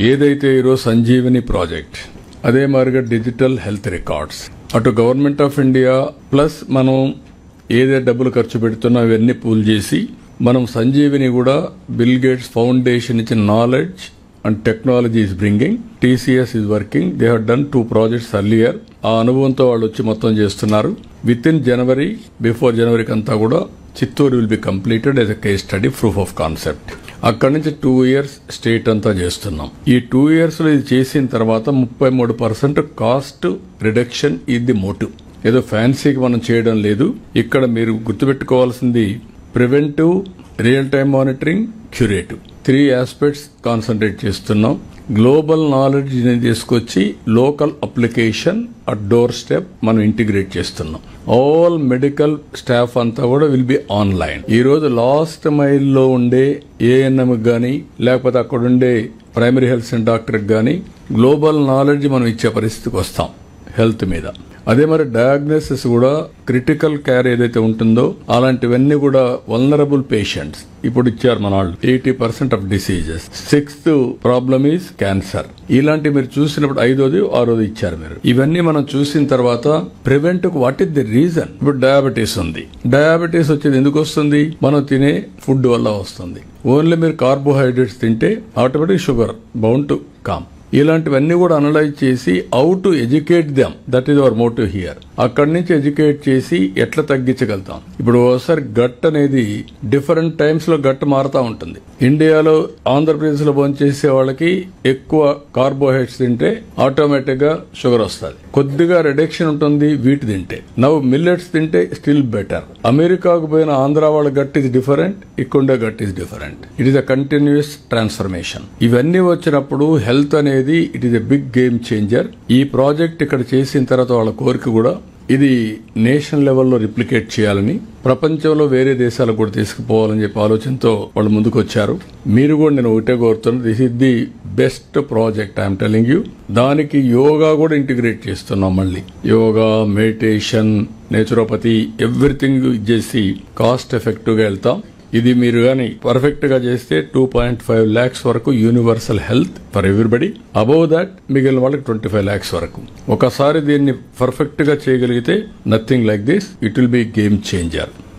ఏదైతే ఈరోజు సంజీవని ప్రాజెక్ట్, అదే మాదిరిగా డిజిటల్ హెల్త్ రికార్డ్స్, అటు గవర్నమెంట్ ఆఫ్ ఇండియా ప్లస్ మనం ఏదే డబ్బులు ఖర్చు పెడుతున్నా ఇవన్నీ పూల్ చేసి మనం సంజీవిని కూడా బిల్ గేట్స్ ఫౌండేషన్ ఇచ్చిన knowledge and technology is bringing. TCS is working. They have done 2 projects earlier. ఆ అనుభవంతో వాళ్ళు వచ్చి మొత్తం చేస్తున్నారు. విత్ ఇన్ జనవరి, బిఫోర్ జనవరికి అంతా కూడా Chittoor will be completed as a case study, proof of concept. అక్కడి నుంచి 2 years స్టేట్ అంతా చేస్తున్నాం. ఈ 2 years లో ఇది చేసిన తర్వాత 33% cost reduction is the motive. ఏదో ఫ్యాన్సీకి మనం చేయడం లేదు. ఇక్కడ మీరు గుర్తుపెట్టుకోవాల్సింది preventive, real time monitoring, curative, 3 aspects concentrate చేస్తున్నాం. గ్లోబల్ నాలెడ్జ్ తీసుకొచ్చి local application at door step మనం ఇంటిగ్రేట్ చేస్తున్నాం. ఆల్ మెడికల్ స్టాఫ్ అంతా కూడా విల్ బి ఆన్లైన్. ఈ రోజు లాస్ట్ మైల్ లో ఉండే ANM గానీ లేకపోతే అక్కడ ఉండే ప్రైమరీ హెల్త్ సెంటర్ డాక్టర్ గానీ గ్లోబల్ నాలెడ్జ్ మనం ఇచ్చే పరిస్థితికి వస్తాం హెల్త్ మీద. అదే మరి డయాగ్నోసిస్ కూడా క్రిటికల్ కేర్ ఏదైతే ఉంటుందో అలాంటివన్నీ కూడా వల్నరబుల్ పేషెంట్స్ ఇప్పుడు ఇచ్చారు మన వాళ్ళు. 80% of diseases. 6th problem is cancer. ఇలాంటి మీరు చూసినప్పుడు 5th, 6th ఇచ్చారు మీరు. ఇవన్నీ మనం చూసిన తర్వాత prevent what is the reason. ఇప్పుడు డయాబెటీస్ ఉంది. డయాబెటీస్ వచ్చేది ఎందుకు వస్తుంది? మనం తినే ఫుడ్ వల్ల వస్తుంది. ఓన్లీ మీరు కార్బోహైడ్రేట్స్ తింటే automatic sugar bound to come. ఇలాంటివన్నీ కూడా అనలైజ్ చేసి how to educate them, that is our motive here. అక్కడి నుంచి ఎడ్యుకేట్ చేసి ఎట్లా తగ్గించగలుగుతాం. ఇప్పుడు ఒకసారి గట్ అనేది డిఫరెంట్ టైమ్స్ లో గట్ మారుతా ఉంటుంది. ఇండియాలో ఆంధ్రప్రదేశ్ లో భోంచేసే వాళ్ళకి ఎక్కువ కార్బోహైడ్రేట్స్ తింటే ఆటోమేటిక్ గా షుగర్ వస్తుంది. కొద్దిగా రిడక్షన్ ఉంటుంది వీటి తింటే. నవ్వు మిల్లెట్స్ తింటే స్టిల్ బెటర్. అమెరికాకు పోయిన ఆంధ్ర వాళ్ళ గట్ ఈస్ డిఫరెంట్, ఇక్కడే gut is different. It is a continuous transformation. ఇవన్నీ వచ్చినప్పుడు హెల్త్ అనేది it is a big game changer. ఈ ప్రాజెక్ట్ ఇక్కడ చేసిన తర్వాత వాళ్ళ కోరిక కూడా ఇది నేషనల్ లెవెల్లో రిప్లికేట్ చేయాలని, ప్రపంచంలో వేరే దేశాలకు కూడా తీసుకుపోవాలని చెప్పి ఆలోచనతో వాళ్ళు ముందుకు వచ్చారు. మీరు కూడా నేను ఒకటే కోరుతున్నాను, this is the best project I'm telling you. దానికి యోగా కూడా ఇంటిగ్రేట్ చేస్తున్నాం. మళ్ళీ యోగా, మెడిటేషన్, నేచురోపతి ఎవ్రీథింగ్ చేసి కాస్ట్ ఎఫెక్టివ్ గా వెళ్తాం. ఇది మీరు గాని పర్ఫెక్ట్ గా చేస్తే 2.5 lakhs వరకు universal health for everybody. Above that మిగిలిన వాళ్ళకి 25 lakhs వరకు. ఒకసారి దీన్ని పర్ఫెక్ట్ గా చేయగలిగితే nothing like this, it will be game changer.